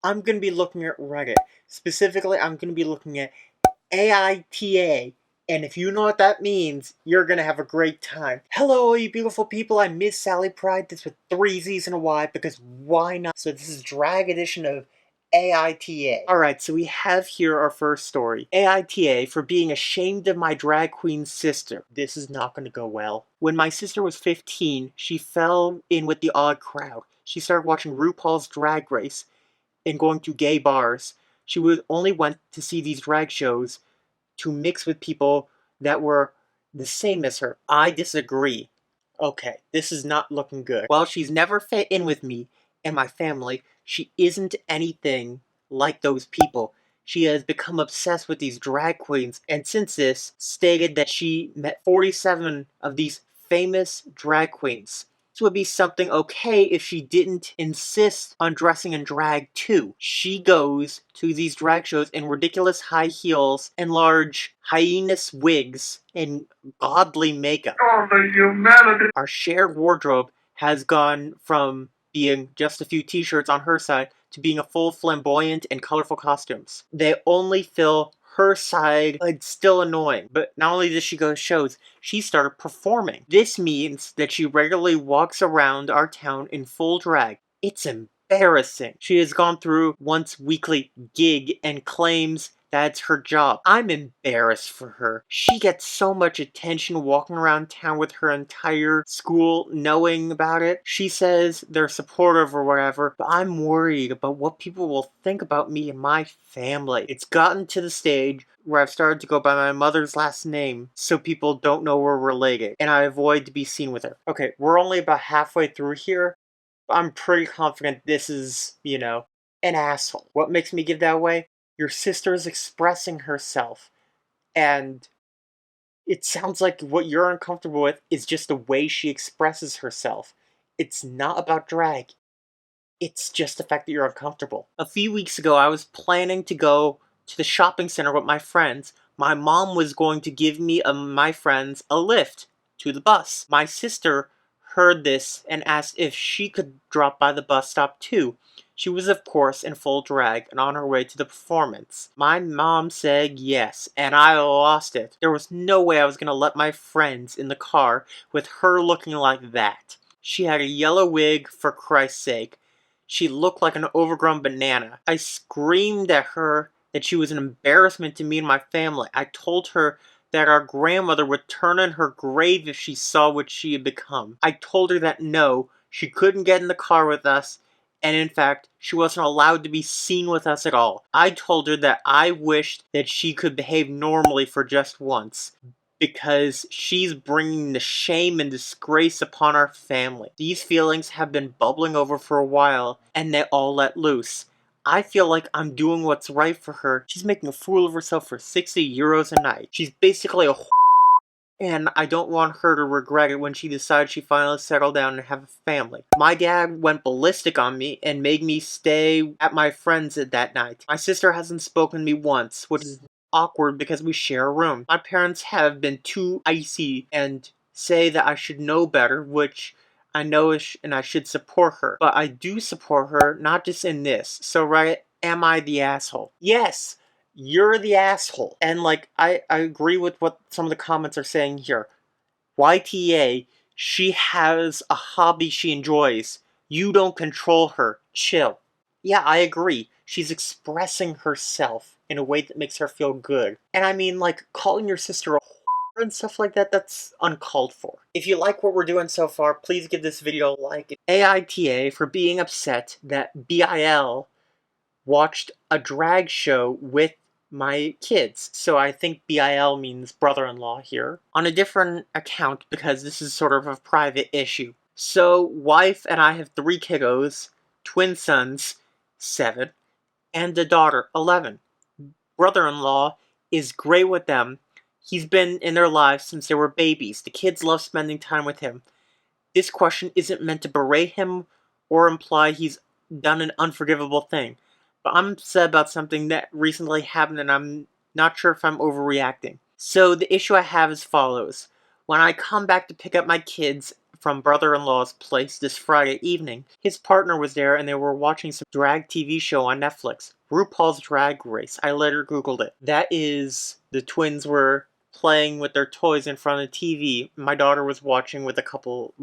I'm going to be looking at Reddit. Specifically, I'm going to be looking at AITA. And if you know what that means, you're going to have a great time. Hello, all you beautiful people. I'm Mizzz Sally Pryde. This with 3 Z's and a Y, because why not? So this is drag edition of AITA. Alright, so we have here our first story. AITA for being ashamed of my drag queen sister. This is not going to go well. When my sister was 15, she fell in with the odd crowd. She started watching RuPaul's Drag Race and going to gay bars. She would only went to see these drag shows to mix with people that were the same as her. I disagree. Okay, this is not looking good. While she's never fit in with me and my family, she isn't anything like those people. She has become obsessed with these drag queens, and since this, stated that she met 47 of these famous drag queens. This would be something okay if she didn't insist on dressing in drag too. She goes to these drag shows in ridiculous high heels and large hyenas wigs and godly makeup. Oh, the humanity! Our shared wardrobe has gone from being just a few t-shirts on her side to being a full flamboyant and colorful costumes. They only fill her side. It's still annoying, but not only does she go to shows, she started performing. This means that she regularly walks around our town in full drag. It's embarrassing. She has gone through once weekly gig and claims that's her job. I'm embarrassed for her. She gets so much attention walking around town with her entire school knowing about it. She says they're supportive or whatever, but I'm worried about what people will think about me and my family. It's gotten to the stage where I've started to go by my mother's last name so people don't know we're related, and I avoid to be seen with her. Okay, we're only about halfway through here. I'm pretty confident this is, an asshole. What makes me give that away? Your sister is expressing herself, and it sounds like what you're uncomfortable with is just the way she expresses herself. It's not about drag. It's just the fact that you're uncomfortable. A few weeks ago, I was planning to go to the shopping center with my friends. My mom was going to give me and my friends a lift to the bus. My sister heard this and asked if she could drop by the bus stop too. She was, of course, in full drag and on her way to the performance. My mom said yes, and I lost it. There was no way I was going to let my friends in the car with her looking like that. She had a yellow wig, for Christ's sake. She looked like an overgrown banana. I screamed at her that she was an embarrassment to me and my family. I told her that our grandmother would turn in her grave if she saw what she had become. I told her that no, she couldn't get in the car with us, and in fact, she wasn't allowed to be seen with us at all. I told her that I wished that she could behave normally for just once, because she's bringing the shame and disgrace upon our family. These feelings have been bubbling over for a while, and they all let loose. I feel like I'm doing what's right for her. She's making a fool of herself for 60 euros a night. She's basically a and I don't want her to regret it when she decides she finally settled down and have a family. My dad went ballistic on me and made me stay at my friend's that night. My sister hasn't spoken to me once, which is awkward because we share a room. My parents have been too icy and say that I should know better, which I know and I should support her. But I do support her, not just in this. So right, am I the asshole? Yes! You're the asshole. And I agree with what some of the comments are saying here. YTA, she has a hobby she enjoys. You don't control her. Chill. Yeah, I agree. She's expressing herself in a way that makes her feel good. And I mean, calling your sister a whore and stuff like that, that's uncalled for. If you like what we're doing so far, please give this video a like. AITA for being upset that BIL watched a drag show with my kids. So I think BIL means brother-in-law here. On a different account, because this is sort of a private issue. So, wife and I have 3 kiddos, twin sons, 7, and a daughter, 11. Brother-in-law is great with them. He's been in their lives since they were babies. The kids love spending time with him. This question isn't meant to berate him or imply he's done an unforgivable thing. But I'm upset about something that recently happened and I'm not sure if I'm overreacting. So the issue I have is follows. When I come back to pick up my kids from brother-in-law's place this Friday evening. His partner was there and they were watching some drag TV show on Netflix. RuPaul's Drag Race. I later Googled it. That is, the twins were playing with their toys in front of the TV. My daughter was watching with the couple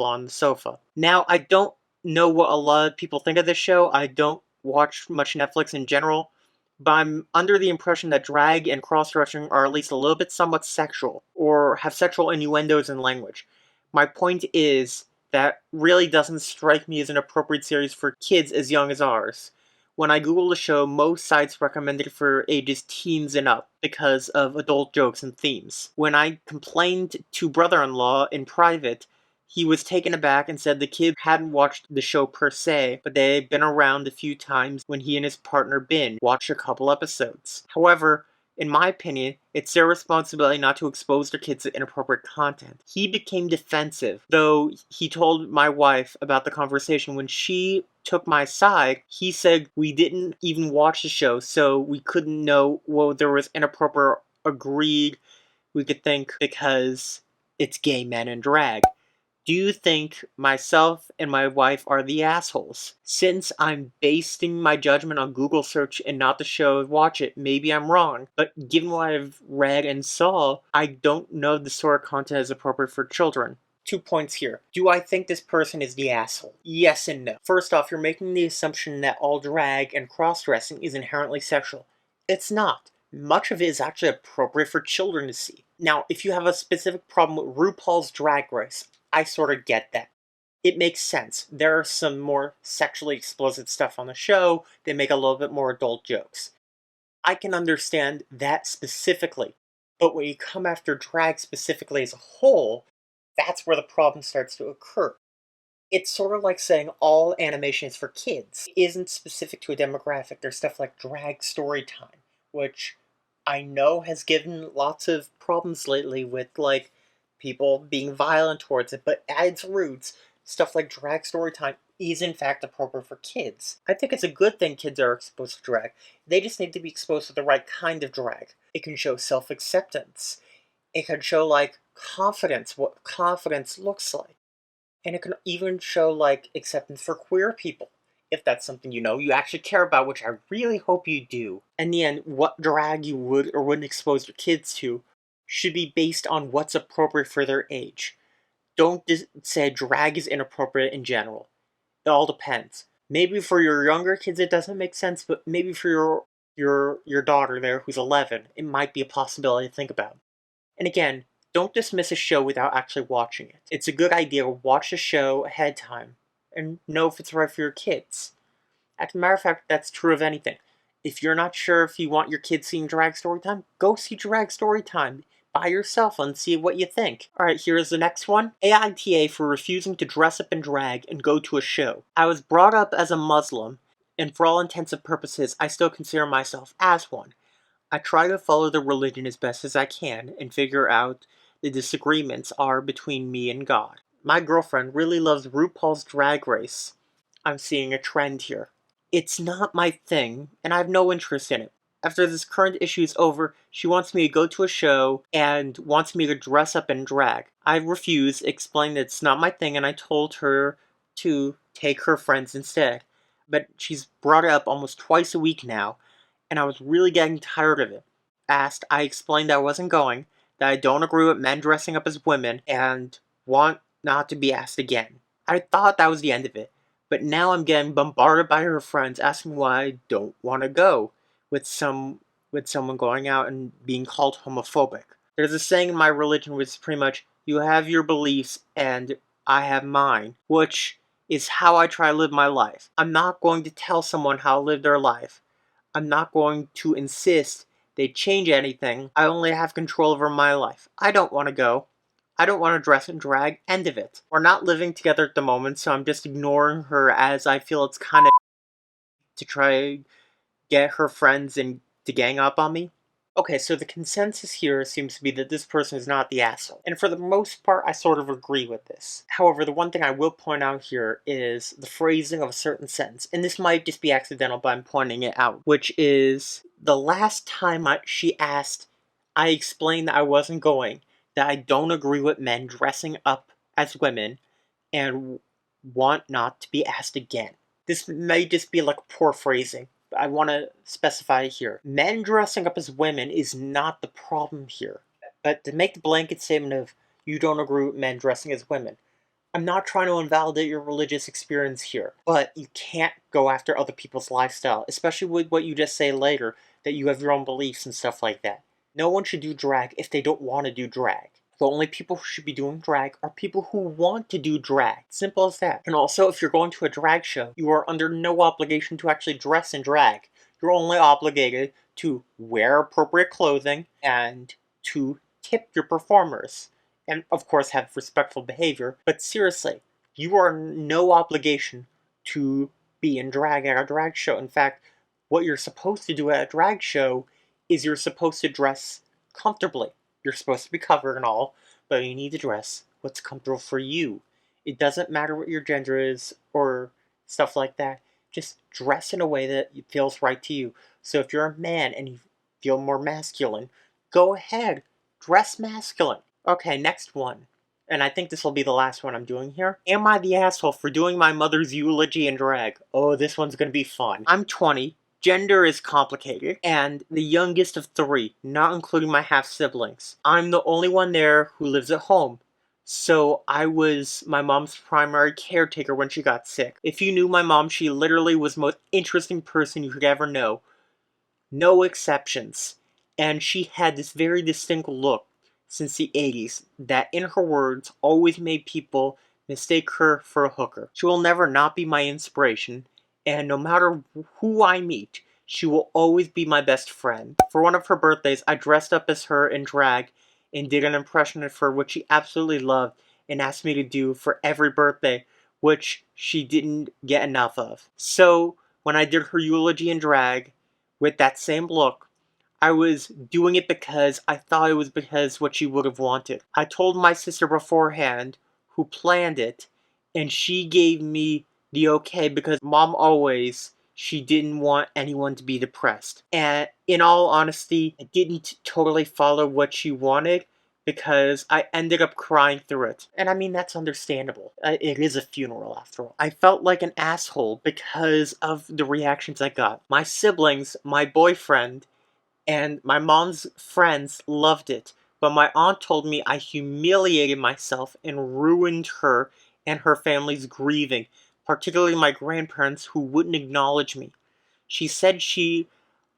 on the sofa. Now, I don't know what a lot of people think of this show. I don't watch much Netflix in general, but I'm under the impression that drag and cross-dressing are at least a little bit somewhat sexual, or have sexual innuendos in language. My point is that really doesn't strike me as an appropriate series for kids as young as ours. When I Googled the show, most sites recommended it for ages teens and up because of adult jokes and themes. When I complained to brother-in-law in private, he was taken aback and said the kid hadn't watched the show per se, but they had been around a few times when he and his partner Bin watched a couple episodes. However, in my opinion, it's their responsibility not to expose their kids to inappropriate content. He became defensive, though he told my wife about the conversation. When she took my side, he said we didn't even watch the show, so we couldn't know whether there was inappropriate agreed, we could think, because it's gay men in drag. Do you think myself and my wife are the assholes? Since I'm basing my judgment on Google search and not the show watch it, maybe I'm wrong. But given what I've read and saw, I don't know the sort of content is appropriate for children. 2 points here. Do I think this person is the asshole? Yes and no. First off, you're making the assumption that all drag and cross-dressing is inherently sexual. It's not. Much of it is actually appropriate for children to see. Now, if you have a specific problem with RuPaul's Drag Race, I sort of get that. It makes sense. There are some more sexually explicit stuff on the show. They make a little bit more adult jokes. I can understand that specifically. But when you come after drag specifically as a whole, that's where the problem starts to occur. It's sort of like saying all animation is for kids. It isn't specific to a demographic. There's stuff like drag story time, which I know has given lots of problems lately with, like, people being violent towards it, but at its roots, stuff like drag story time is in fact appropriate for kids. I think it's a good thing kids are exposed to drag. They just need to be exposed to the right kind of drag. It can show self-acceptance. It can show, like, confidence, what confidence looks like. And it can even show, like, acceptance for queer people. If that's something you actually care about, which I really hope you do. In the end, what drag you would or wouldn't expose your kids to should be based on what's appropriate for their age. Don't just say drag is inappropriate in general. It all depends. Maybe for your younger kids it doesn't make sense, but maybe for your daughter there who's 11, it might be a possibility to think about. And again, don't dismiss a show without actually watching it. It's a good idea to watch the show ahead of time and know if it's right for your kids. As a matter of fact, that's true of anything. If you're not sure if you want your kids seeing drag story time, go see drag story time by yourself and see what you think. Alright, here's the next one. AITA for refusing to dress up in drag and go to a show. I was brought up as a Muslim, and for all intents and purposes, I still consider myself as one. I try to follow the religion as best as I can and figure out the disagreements are between me and God. My girlfriend really loves RuPaul's Drag Race. I'm seeing a trend here. It's not my thing, and I have no interest in it. After this current issue is over, she wants me to go to a show and wants me to dress up in drag. I refused, explained that it's not my thing, and I told her to take her friends instead. But she's brought it up almost twice a week now, and I was really getting tired of it. I explained I wasn't going, that I don't agree with men dressing up as women, and want not to be asked again. I thought that was the end of it, but now I'm getting bombarded by her friends asking why I don't want to go, with someone going out and being called homophobic. There's a saying in my religion which is pretty much, you have your beliefs and I have mine, which is how I try to live my life. I'm not going to tell someone how to live their life. I'm not going to insist they change anything. I only have control over my life. I don't want to go. I don't want to dress in drag. End of it. We're not living together at the moment, so I'm just ignoring her as I feel it's kind of to try get her friends and to gang up on me. Okay, so the consensus here seems to be that this person is not the asshole. And for the most part, I sort of agree with this. However, the one thing I will point out here is the phrasing of a certain sentence. And this might just be accidental, but I'm pointing it out. Which is, the last time she asked, I explained that I wasn't going. That I don't agree with men dressing up as women and want not to be asked again. This may just be like poor phrasing. I want to specify here. Men dressing up as women is not the problem here. But to make the blanket statement of you don't agree with men dressing as women, I'm not trying to invalidate your religious experience here, but you can't go after other people's lifestyle, especially with what you just say later, that you have your own beliefs and stuff like that. No one should do drag if they don't want to do drag. The only people who should be doing drag are people who want to do drag. Simple as that. And also, if you're going to a drag show, you are under no obligation to actually dress in drag. You're only obligated to wear appropriate clothing and to tip your performers. And of course have respectful behavior. But seriously, you are no obligation to be in drag at a drag show. In fact, what you're supposed to do at a drag show is you're supposed to dress comfortably. You're supposed to be covered and all, but you need to dress what's comfortable for you. It doesn't matter what your gender is or stuff like that. Just dress in a way that feels right to you. So if you're a man and you feel more masculine, go ahead, dress masculine. Okay, next one. And I think this will be the last one I'm doing here. Am I the asshole for doing my mother's eulogy in drag? Oh, this one's gonna be fun. I'm 20. Gender is complicated, and the youngest of 3, not including my half-siblings. I'm the only one there who lives at home, so I was my mom's primary caretaker when she got sick. If you knew my mom, she literally was the most interesting person you could ever know. No exceptions. And she had this very distinct look since the 80s that, in her words, always made people mistake her for a hooker. She will never not be my inspiration, and no matter who I meet, she will always be my best friend. For one of her birthdays, I dressed up as her in drag and did an impression of her, which she absolutely loved and asked me to do for every birthday, which she didn't get enough of. So, when I did her eulogy in drag, with that same look, I was doing it because I thought it was because what she would have wanted. I told my sister beforehand, who planned it, and she gave me the okay because mom always, she didn't want anyone to be depressed. And in all honesty, I didn't totally follow what she wanted because I ended up crying through it. And I mean, that's understandable. It is a funeral after all. I felt like an asshole because of the reactions I got. My siblings, my boyfriend, and my mom's friends loved it, but my aunt told me I humiliated myself and ruined her and her family's grieving, particularly my grandparents who wouldn't acknowledge me. She said she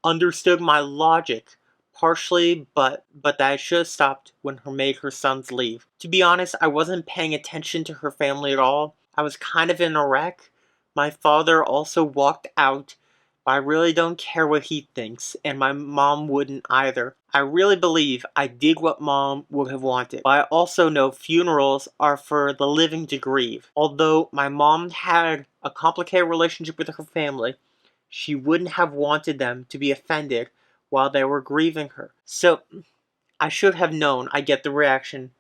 understood my logic, partially, but that I should have stopped when her made her sons leave. To be honest, I wasn't paying attention to her family at all. I was kind of in a wreck. My father also walked out, but I really don't care what he thinks, and my mom wouldn't either. I really believe I did what mom would have wanted, but I also know funerals are for the living to grieve. Although my mom had a complicated relationship with her family, she wouldn't have wanted them to be offended while they were grieving her. So, I should have known. I get the reaction,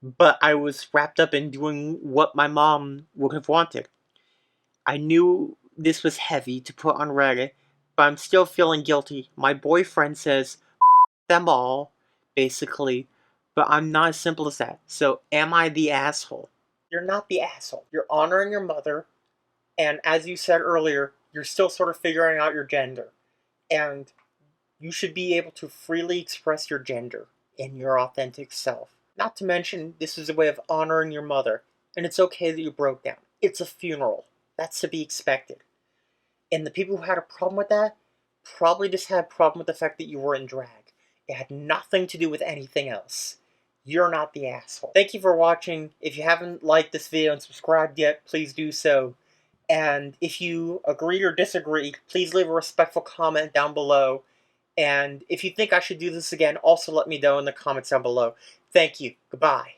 but I was wrapped up in doing what my mom would have wanted. I knew this was heavy to put on Reddit, but I'm still feeling guilty. My boyfriend says, them all, basically, but I'm not as simple as that. So, am I the asshole? You're not the asshole. You're honoring your mother, and as you said earlier, you're still sort of figuring out your gender. And you should be able to freely express your gender in your authentic self. Not to mention, this is a way of honoring your mother, and it's okay that you broke down. It's a funeral. That's to be expected. And the people who had a problem with that probably just had a problem with the fact that you were in drag. It had nothing to do with anything else. You're not the asshole. Thank you for watching. If you haven't liked this video and subscribed yet, please do so. And if you agree or disagree, please leave a respectful comment down below. And if you think I should do this again, also let me know in the comments down below. Thank you. Goodbye.